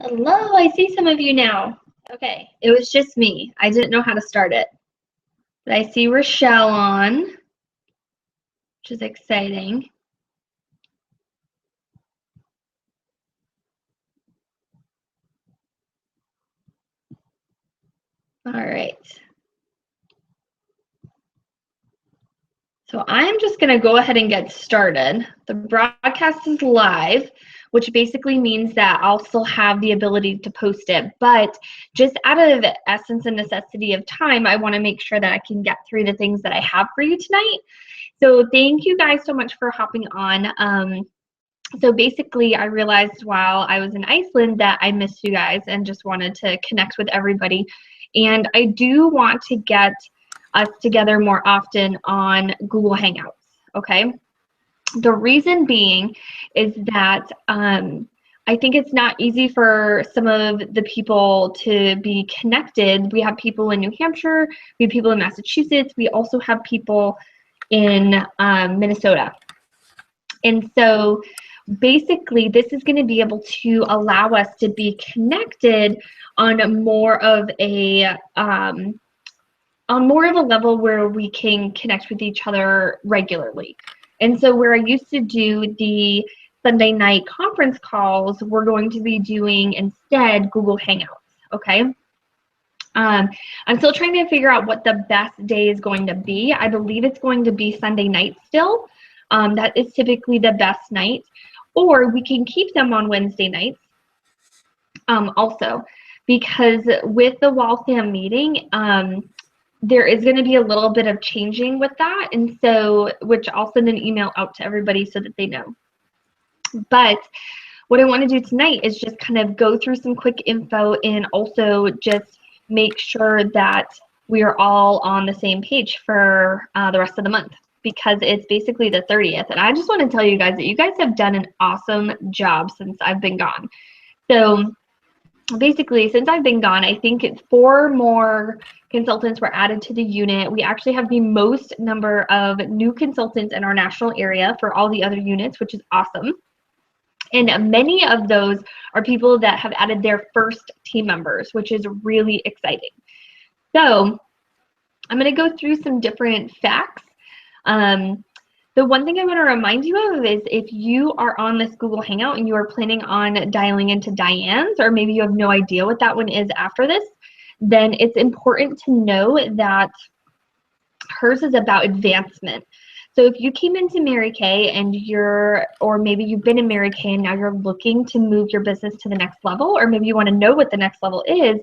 Hello, I see some of you now. Okay, it was just me. I didn't know how to start it. But I see Rochelle on, which is exciting. All right. So I'm just going to go ahead and get started. The broadcast is live, which basically means that I'll still have the ability to post it. But just out of essence and necessity of time, I want to make sure that I can get through the things that I have for you tonight. So thank you guys so much for hopping on. So basically, I realized while I was in Iceland that I missed you guys and just wanted to connect with everybody. And I do want to get us together more often on Google Hangouts, okay? The reason being is that I think it's not easy for some of the people to be connected. We have people in New Hampshire, we have people in Massachusetts, we also have people in Minnesota. And so basically this is going to be able to allow us to be connected on more of a level where we can connect with each other regularly. And so where I used to do the Sunday night conference calls, we're going to be doing instead Google Hangouts, okay? I'm still trying to figure out what the best day is going to be. I believe it's going to be Sunday night still. That is typically the best night. Or we can keep them on Wednesday nights also, because with the Waltham meeting, there is going to be a little bit of changing with that, and so, which I'll send an email out to everybody so that they know. But what I want to do tonight is just kind of go through some quick info and also just make sure that we are all on the same page for the rest of the month, because it's basically the 30th. And I just want to tell you guys that you guys have done an awesome job since I've been gone. So basically, since I've been gone, I think 4 more consultants were added to the unit. We actually have the most number of new consultants in our national area for all the other units, which is awesome. And many of those are people that have added their first team members, which is really exciting. So I'm going to go through some different facts. The one thing I'm going to remind you of is if you are on this Google Hangout and you are planning on dialing into Diane's, or maybe you have no idea what that one is after this, then it's important to know that hers is about advancement. So if you came into Mary Kay and or maybe you've been in Mary Kay and now you're looking to move your business to the next level, or maybe you want to know what the next level is,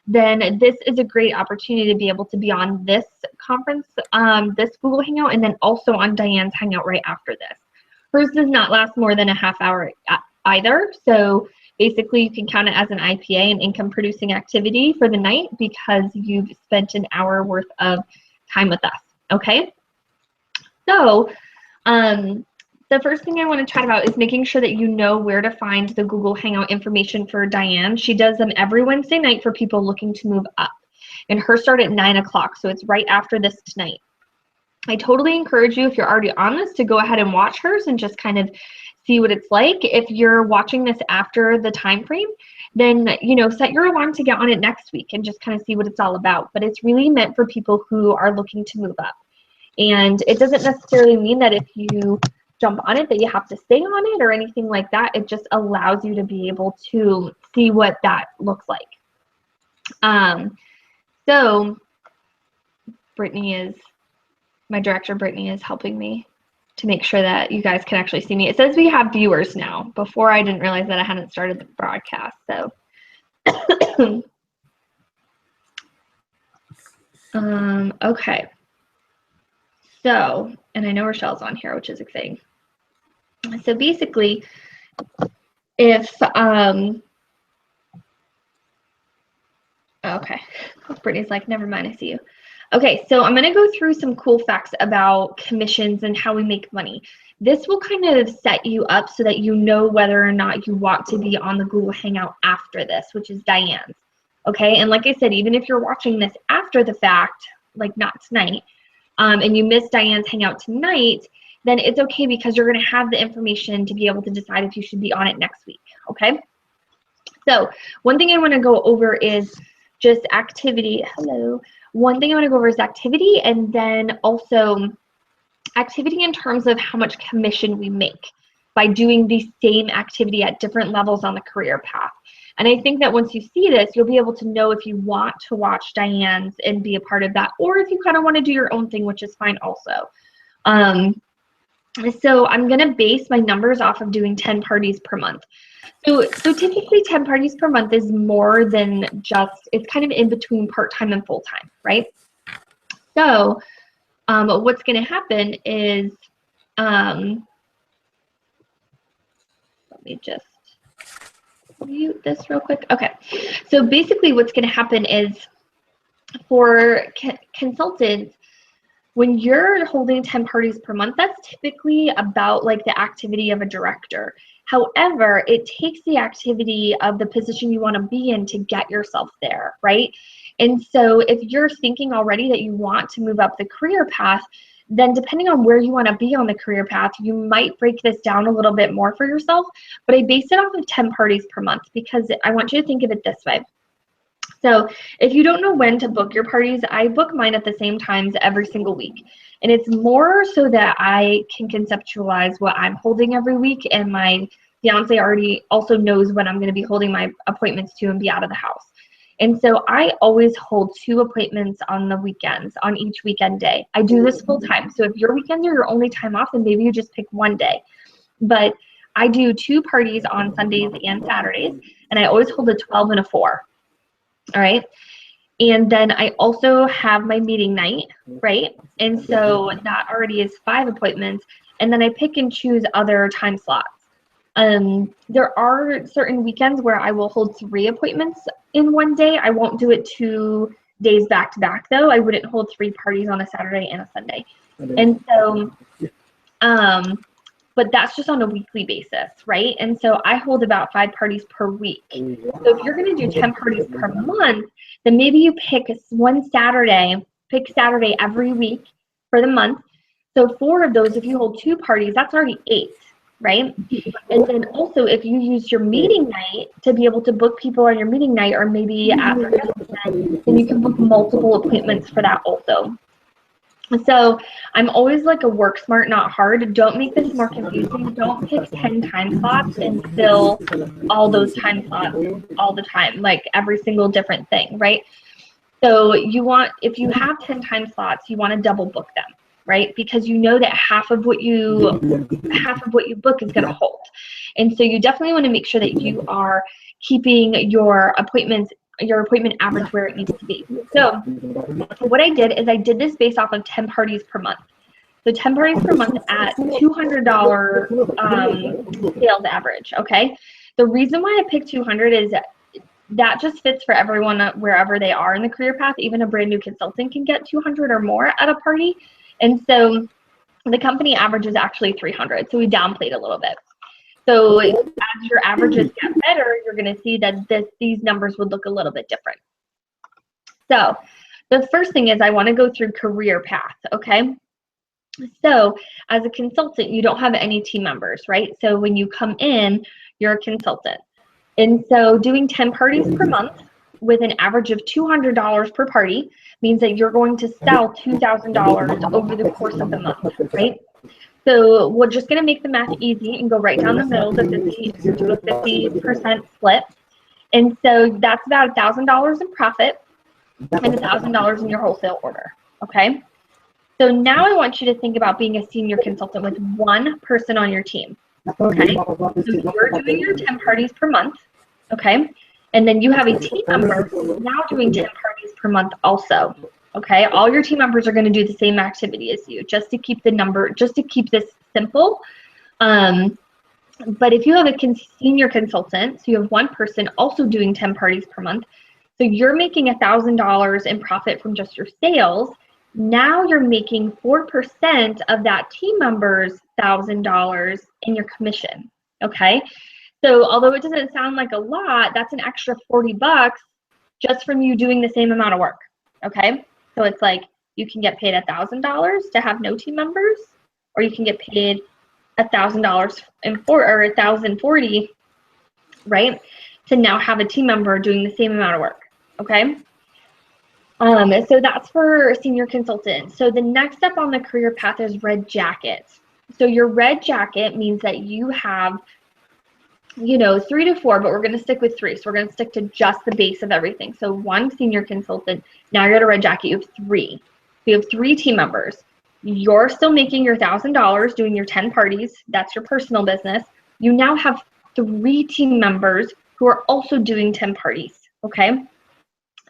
then this is a great opportunity to be able to be on this conference, this Google Hangout, and then also on Diane's Hangout right after this. Hers does not last more than a half hour either, so basically you can count it as an IPA, an income producing activity for the night, because you've spent an hour worth of time with us, okay? So the first thing I want to chat about is making sure that you know where to find the Google Hangout information for Diane. She does them every Wednesday night for people looking to move up. And hers start at 9 o'clock, so it's right after this tonight. I totally encourage you, if you're already on this, to go ahead and watch hers and just kind of see what it's like. If you're watching this after the time frame, then set your alarm to get on it next week and just kind of see what it's all about. But it's really meant for people who are looking to move up. And it doesn't necessarily mean that if you jump on it that you have to stay on it or anything like that. It just allows you to be able to see what that looks like. So my director Brittany is helping me to make sure that you guys can actually see me. It says we have viewers now. Before, I didn't realize that I hadn't started the broadcast. So okay. So, and I know Rochelle's on here, which is exciting. So basically, if okay, Brittany's like, never mind, I see you. Okay, so I'm going to go through some cool facts about commissions and how we make money. This will kind of set you up so that you know whether or not you want to be on the Google Hangout after this, which is Diane's. Okay, and like I said, even if you're watching this after the fact, like not tonight, and you miss Diane's Hangout tonight, then it's okay, because you're going to have the information to be able to decide if you should be on it next week, okay? So one thing I want to go over is just activity. Hello. One thing I want to go over is activity, and then also activity in terms of how much commission we make by doing the same activity at different levels on the career path. And I think that once you see this, you'll be able to know if you want to watch Diane's and be a part of that, or if you kind of want to do your own thing, which is fine also. So I'm going to base my numbers off of doing 10 parties per month. So typically 10 parties per month is more than just, it's kind of in between part-time and full-time, right? So what's going to happen is, let me just mute this real quick. Okay, so basically what's going to happen is for consultants, when you're holding 10 parties per month, that's typically about like the activity of a director. However, it takes the activity of the position you want to be in to get yourself there, right? And so if you're thinking already that you want to move up the career path, then depending on where you want to be on the career path, you might break this down a little bit more for yourself. But I base it off of 10 parties per month because I want you to think of it this way. So if you don't know when to book your parties, I book mine at the same times every single week. And it's more so that I can conceptualize what I'm holding every week, and my fiance already also knows when I'm going to be holding my appointments to and be out of the house. And so I always hold 2 appointments on the weekends, on each weekend day. I do this full time. So if your weekends are your only time off, then maybe you just pick one day. But I do 2 parties on Sundays and Saturdays, and I always hold a 12 and a 4. All right. And then I also have my meeting night, right? And so that already is 5 appointments. And then I pick and choose other time slots. There are certain weekends where I will hold 3 appointments in one day. I won't do it 2 days back to back though. I wouldn't hold 3 parties on a Saturday and a Sunday. And so, but that's just on a weekly basis, right? And so I hold about 5 parties per week. So if you're going to do 10 parties per month, then maybe you pick one Saturday, pick Saturday every week for the month. So 4 of those, if you hold 2 parties, that's already 8, right? And then also if you use your meeting night to be able to book people on your meeting night, or maybe after then you can book multiple appointments for that also. So I'm always like a work smart, not hard. Don't make this more confusing. Don't pick 10 time slots and fill all those time slots all the time, like every single different thing, right? So you want, if you have 10 time slots, you want to double book them, right? Because you know that half of what you book is going to hold. And so you definitely want to make sure that you are keeping your appointment average where it needs to be. So what I did is I did this based off of 10 parties per month. So 10 parties per month at $200 sales average, okay? The reason why I picked 200 is that just fits for everyone wherever they are in the career path. Even a brand new consultant can get 200 or more at a party. And so the company average is actually 300. So we downplayed a little bit. So as your averages get better, you're going to see that these numbers would look a little bit different. So the first thing is I want to go through career path, okay? So as a consultant, you don't have any team members, right? So when you come in, you're a consultant. And so doing 10 parties per month with an average of $200 per party means that you're going to sell $2,000 over the course of the month, right? So we're just going to make the math easy and go right down the middle to 50% split. And so that's about $1,000 in profit and $1,000 in your wholesale order, okay? So now I want you to think about being a senior consultant with 1 person on your team, okay? So you're doing your 10 parties per month, okay? And then you have a team member now doing 10 parties per month also. Okay, all your team members are going to do the same activity as you, just to keep this simple. But if you have a senior consultant, so you have 1 person also doing 10 parties per month, so you're making $1,000 in profit from just your sales. Now you're making 4% of that team member's $1,000 in your commission. Okay, so although it doesn't sound like a lot, that's an extra $40 just from you doing the same amount of work. Okay. So it's like you can get paid $1,000 to have no team members, or you can get paid $1,000 or $1,040, right, to now have a team member doing the same amount of work, okay? So that's for senior consultant. So the next step on the career path is red jackets. So your red jacket means that you have, 3 to 4, but we're going to stick with 3. So we're going to stick to just the base of everything. So 1 senior consultant. Now you're at a red jacket. You have 3. You have 3 team members. You're still making your $1,000 doing your 10 parties. That's your personal business. You now have 3 team members who are also doing 10 parties, okay?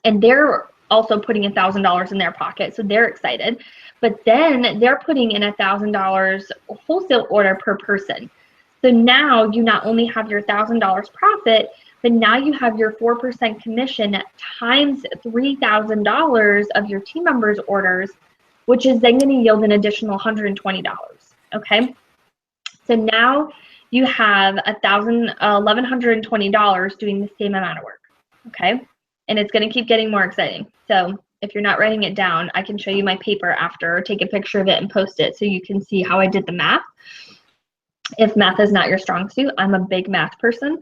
And they're also putting $1,000 in their pocket, so they're excited. But then they're putting in $1,000 wholesale order per person. So now you not only have your $1,000 profit, but now you have your 4% commission times $3,000 of your team members' orders, which is then going to yield an additional $120. Okay, so now you have $1,120 doing the same amount of work. Okay, and it's going to keep getting more exciting. So if you're not writing it down, I can show you my paper after, or take a picture of it and post it so you can see how I did the math. If math is not your strong suit, I'm a big math person.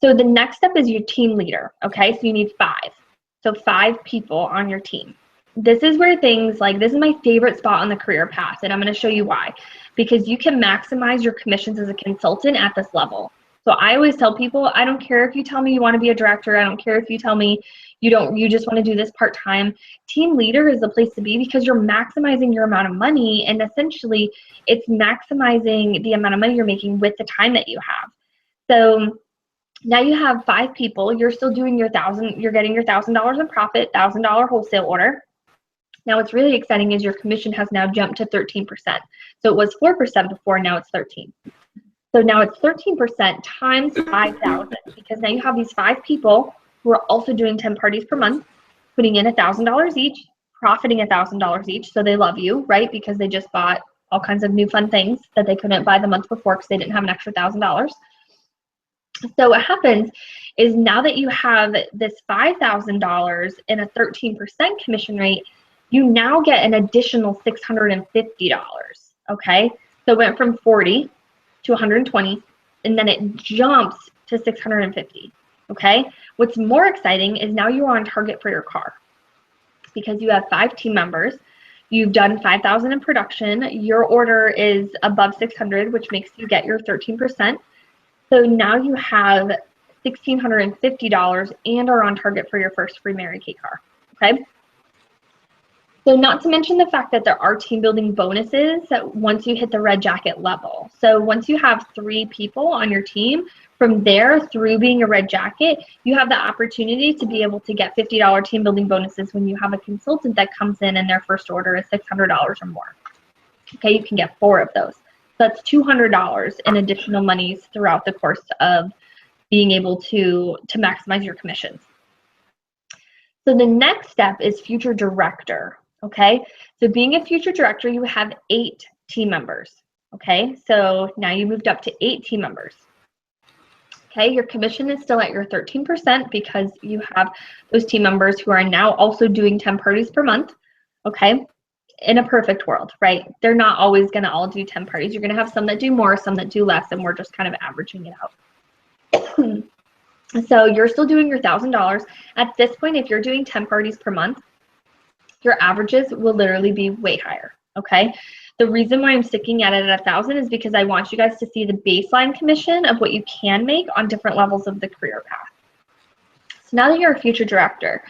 So the next step is your team leader. Okay, so you need 5. So 5 people on your team. This is where things like, this is my favorite spot on the career path, and I'm going to show you why. Because you can maximize your commissions as a consultant at this level. So I always tell people, I don't care if you tell me you want to be a director. I don't care if you tell me you just want to do this part-time. Team leader is the place to be because you're maximizing your amount of money, and essentially it's maximizing the amount of money you're making with the time that you have. So now you have 5 people. You're still doing your you're getting your $1,000 in profit, $1,000 wholesale order. Now what's really exciting is your commission has now jumped to 13%. So it was 4% before, now it's 13. So now it's 13% times 5,000, because now you have these 5 people who are also doing 10 parties per month, putting in $1,000 each, profiting $1,000 each. So they love you, right? Because they just bought all kinds of new fun things that they couldn't buy the month before because they didn't have an extra $1,000. So what happens is now that you have this $5,000 and a 13% commission rate, you now get an additional $650, okay? So it went from 40 to 120, and then it jumps to 650, okay? What's more exciting is now you're on target for your car because you have 5 team members. You've done 5,000 in production. Your order is above 600, which makes you get your 13%. So now you have $1,650 and are on target for your first free Mary Kay car, okay? So not to mention the fact that there are team building bonuses once you hit the red jacket level. So once you have 3 people on your team, from there through being a red jacket, you have the opportunity to be able to get $50 team building bonuses when you have a consultant that comes in and their first order is $600 or more. Okay, you can get 4 of those. So that's $200 in additional monies throughout the course of being able to maximize your commissions. So the next step is future director. Okay, so being a future director, you have 8 team members. Okay, so now you moved up to 8 team members. Okay, your commission is still at your 13% because you have those team members who are now also doing 10 parties per month. Okay, in a perfect world, right? They're not always going to all do 10 parties. You're going to have some that do more, some that do less, and we're just kind of averaging it out. So you're still doing your $1,000. At this point, if you're doing 10 parties per month, your averages will literally be way higher, okay? The reason why I'm sticking at it at 1,000 is because I want you guys to see the baseline commission of what you can make on different levels of the career path. So now that you're a future director,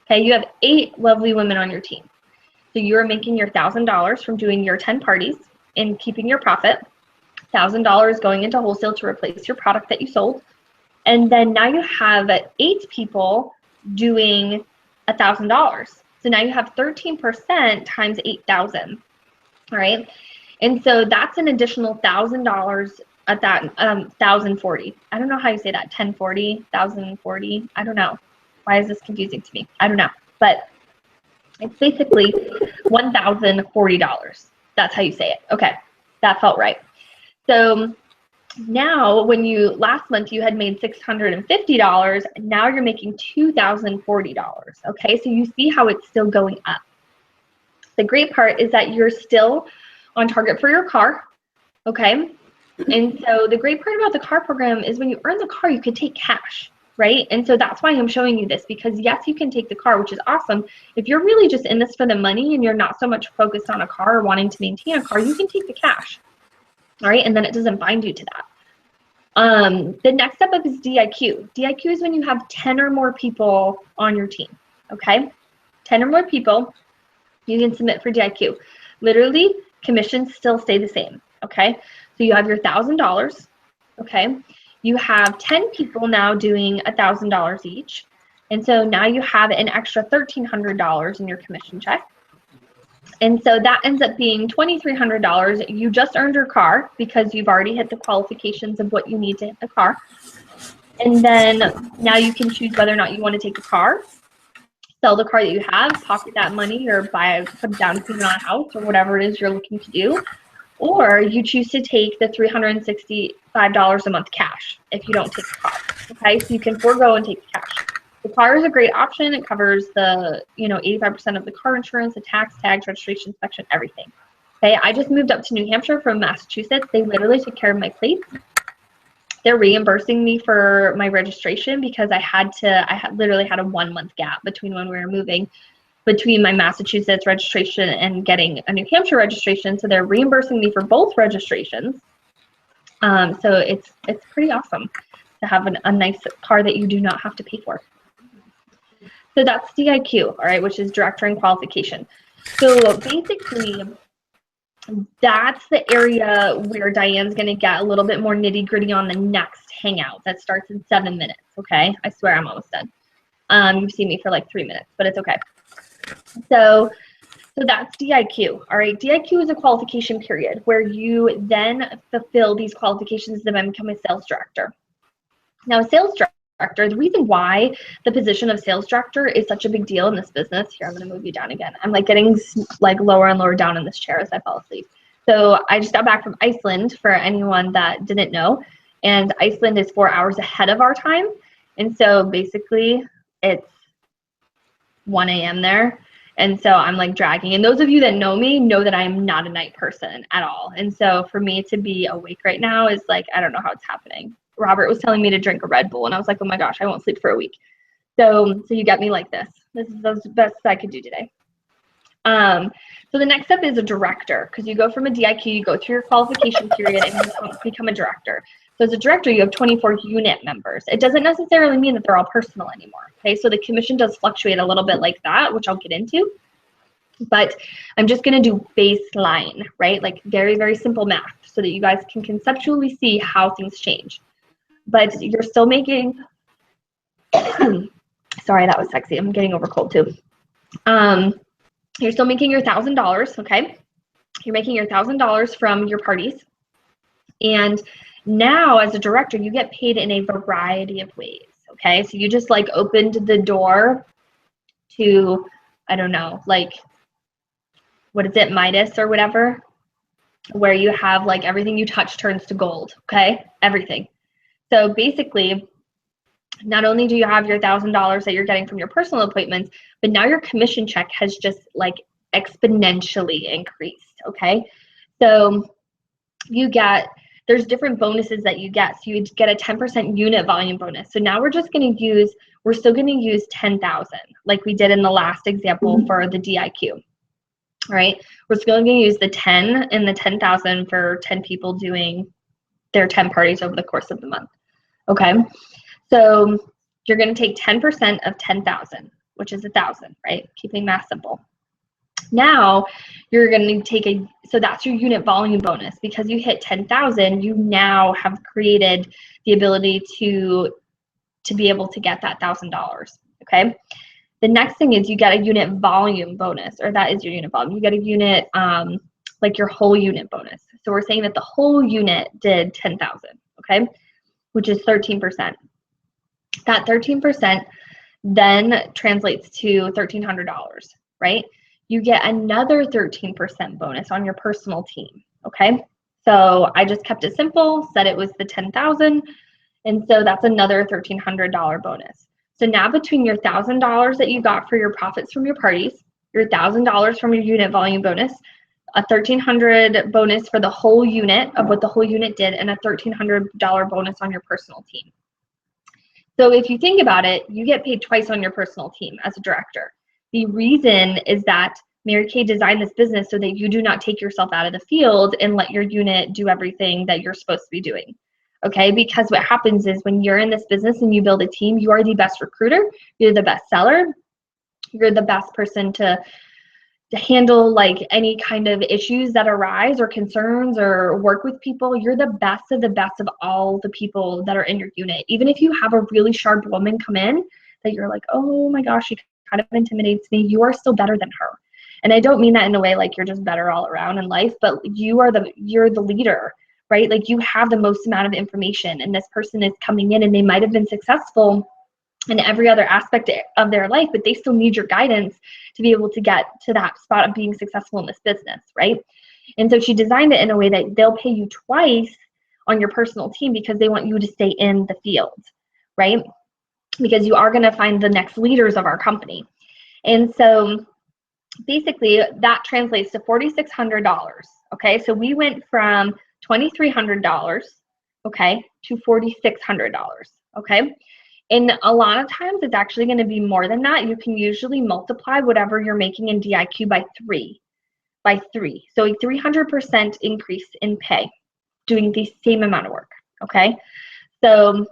okay, you have 8 lovely women on your team. So you're making your $1,000 from doing your 10 parties and keeping your profit, $1,000 going into wholesale to replace your product that you sold. And then now you have 8 people doing $1,000. So now you have 13% times 8,000, all right? And so that's an additional $1,000 at that 1,040. I don't know how you say that, 1040, 1,040. I don't know. Why is this confusing to me? I don't know. But it's basically $1,040. That's how you say it. Okay, that felt right. So now when last month you had made $650, now you're making $2,040. Okay, so you see how it's still going up. The great part is that you're still on target for your car. Okay, and so the great part about the car program is when you earn the car, you can take cash. right? And so that's why I'm showing you this, because yes, you can take the car, which is awesome. If you're really just in this for the money and you're not so much focused on a car or wanting to maintain a car, you can take the cash, all right? And then it doesn't bind you to that. The next step up is DIQ. DIQ is when you have 10 or more people on your team, okay? 10 or more people, you can submit for DIQ. Literally, commissions still stay the same, okay? So you have your $1,000, okay? You have 10 people now doing $1,000 each. And so now you have an extra $1,300 in your commission check. And so that ends up being $2,300. You just earned your car because you've already hit the qualifications of what you need to hit the car. And then now you can choose whether or not you want to take the car, sell the car that you have, pocket that money, or put a down payment on a house, or whatever it is you're looking to do. Or you choose to take the $365 a month cash if you don't take the car. Okay, so you can forego and take the cash. The car is a great option. It covers the 85% of the car insurance, the tax, tags, registration, inspection, everything. Okay, I just moved up to New Hampshire from Massachusetts. They literally took care of my plates. They're reimbursing me for my registration because I literally had a 1 month gap between when we were moving, between my Massachusetts registration and getting a New Hampshire registration. So they're reimbursing me for both registrations. So it's pretty awesome to have a nice car that you do not have to pay for. So that's DIQ, all right, which is director and qualification. So basically, that's the area where Diane's going to get a little bit more nitty gritty on the next hangout that starts in 7 minutes, okay? I swear I'm almost done. You've seen me for like 3 minutes, but it's okay. So that's DIQ, all right? DIQ is a qualification period where you then fulfill these qualifications to then become a sales director. Now, a sales director, the reason why the position of sales director is such a big deal in this business, here, I'm going to move you down again. I'm like getting like lower and lower down in this chair as I fall asleep. So I just got back from Iceland, for anyone that didn't know, and Iceland is 4 hours ahead of our time. And so basically it's 1 a.m. there. And so I'm like dragging. And those of you that know me know that I am not a night person at all. And so for me to be awake right now is like, I don't know how it's happening. Robert was telling me to drink a Red Bull, and I was like, oh my gosh, I won't sleep for a week. So you get me like this. This is the best I could do today. So the next step is a director, because you go from a DIQ, you go through your qualification period, and you become a director. So as a director, you have 24 unit members. It doesn't necessarily mean that they're all personal anymore. Okay, so the commission does fluctuate a little bit like that, which I'll get into. But I'm just going to do baseline, right? Like very, very simple math so that you guys can conceptually see how things change. But you're still making, sorry, that was sexy. I'm getting over cold too. You're still making your $1,000, okay? You're making your $1,000 from your parties. And now as a director, you get paid in a variety of ways, okay? So you just like opened the door to, I don't know, like, what is it, Midas or whatever, where you have like everything you touch turns to gold, okay? Everything. So basically, not only do you have your $1,000 that you're getting from your personal appointments, but now your commission check has just like exponentially increased, okay? So there's different bonuses that you get. So you get a 10% unit volume bonus. So now we're still going to use 10,000 like we did in the last example for the DIQ, all right? We're still going to use the 10 and the 10,000 for 10 people doing their 10 parties over the course of the month. Okay, so you're going to take 10% of 10,000, which is 1,000, right? Keeping math simple. Now you're going to take so that's your unit volume bonus. Because you hit 10,000, you now have created the ability to be able to get that $1,000. Okay. The next thing is you get a unit volume bonus, or that is your unit volume. You get a unit, like your whole unit bonus. So we're saying that the whole unit did 10,000. Okay. Which is 13%. That 13% then translates to $1,300, right? You get another 13% bonus on your personal team, okay? So I just kept it simple, said it was the 10,000, and so that's another $1,300 bonus. So now between your $1,000 that you got for your profits from your parties, your $1,000 from your unit volume bonus, a $1,300 bonus for the whole unit of what the whole unit did, and a $1,300 bonus on your personal team. So if you think about it, you get paid twice on your personal team as a director. The reason is that Mary Kay designed this business so that you do not take yourself out of the field and let your unit do everything that you're supposed to be doing. Okay, because what happens is when you're in this business and you build a team, you are the best recruiter, you're the best seller, you're the best person to handle like any kind of issues that arise or concerns or work with people. You're the best of all the people that are in your unit. Even if you have a really sharp woman come in that you're like, oh my gosh, she kind of intimidates me, you are still better than her. And I don't mean that in a way like you're just better all around in life, but you're the leader, right? Like you have the most amount of information, and this person is coming in and they might have been successful in every other aspect of their life, but they still need your guidance to be able to get to that spot of being successful in this business, right? And so she designed it in a way that they'll pay you twice on your personal team because they want you to stay in the field, right? Because you are going to find the next leaders of our company. And so basically that translates to $4,600. Okay, so we went from $2,300, okay, to $4,600. Okay. And a lot of times it's actually going to be more than that. You can usually multiply whatever you're making in DIQ by three. So a 300% increase in pay doing the same amount of work. Okay. So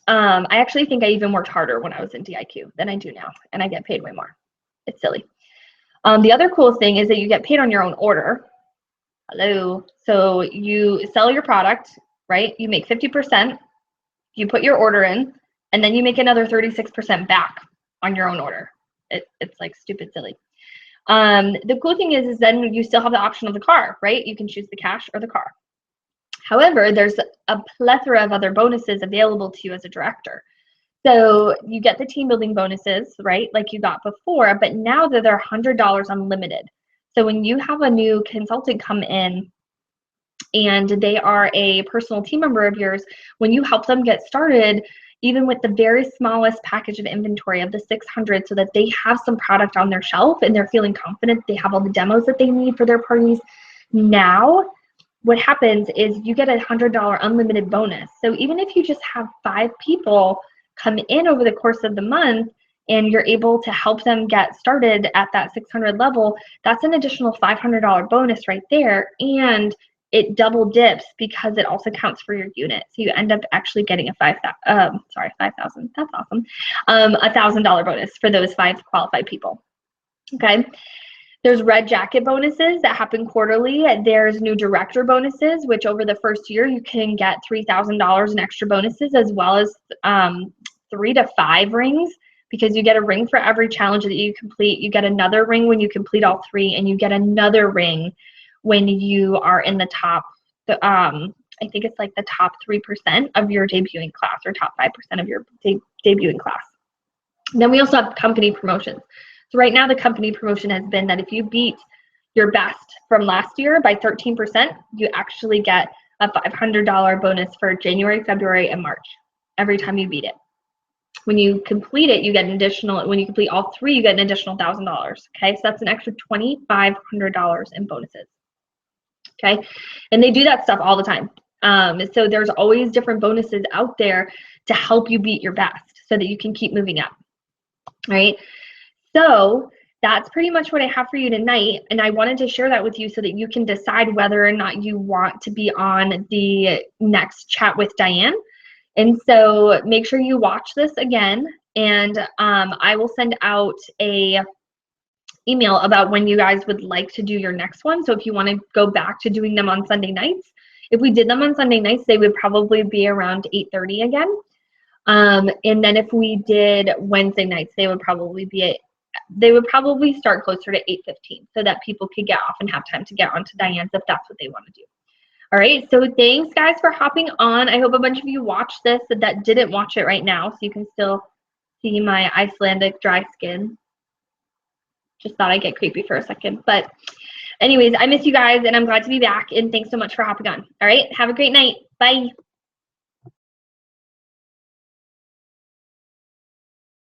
I actually think I even worked harder when I was in DIQ than I do now, and I get paid way more. It's silly. The other cool thing is that you get paid on your own order. Hello. So you sell your product, right? You make 50%, you put your order in, and then you make another 36% back on your own order. It's like stupid silly. The cool thing is then you still have the option of the car, right? You can choose the cash or the car. However, there's a plethora of other bonuses available to you as a director. So you get the team building bonuses, right? Like you got before, but now that they're $100 unlimited. So when you have a new consultant come in and they are a personal team member of yours, when you help them get started, even with the very smallest package of inventory of the 600, so that they have some product on their shelf and they're feeling confident, they have all the demos that they need for their parties. Now, what happens is you get a $100 unlimited bonus. So even if you just have 5 people come in over the course of the month and you're able to help them get started at that 600 level, that's an additional $500 bonus right there. And it double dips because it also counts for your unit. So you end up actually getting a $5,000, that's awesome, a $1,000 bonus for those 5 qualified people. Okay. There's red jacket bonuses that happen quarterly. There's new director bonuses, which over the first year you can get $3,000 in extra bonuses, as well as 3 to 5 rings, because you get a ring for every challenge that you complete. You get another ring when you complete all 3, and you get another ring when you are in the top, I think it's like the top 3% of your debuting class, or top 5% of your debuting class. Then we also have company promotions. So right now the company promotion has been that if you beat your best from last year by 13%, you actually get a $500 bonus for January, February, and March every time you beat it. When you complete it, you get an additional, when you complete all 3, you get an additional $1,000. Okay, so that's an extra $2,500 in bonuses. Okay, and they do that stuff all the time. So there's always different bonuses out there to help you beat your best so that you can keep moving up. Right? So that's pretty much what I have for you tonight, and I wanted to share that with you so that you can decide whether or not you want to be on the next Chat with Diane. And so make sure you watch this again, and I will send out a email about when you guys would like to do your next one. So if you want to go back to doing them on Sunday nights, if we did them on Sunday nights, they would probably be around 8:30 again. And then if we did Wednesday nights, they would probably start closer to 8:15 so that people could get off and have time to get onto Diane's if that's what they want to do. All right, so thanks guys for hopping on. I hope a bunch of you watched this that didn't watch it right now, so you can still see my Icelandic dry skin. Just thought I'd get creepy for a second. But anyways, I miss you guys, and I'm glad to be back, and thanks so much for hopping on. All right, have a great night. Bye.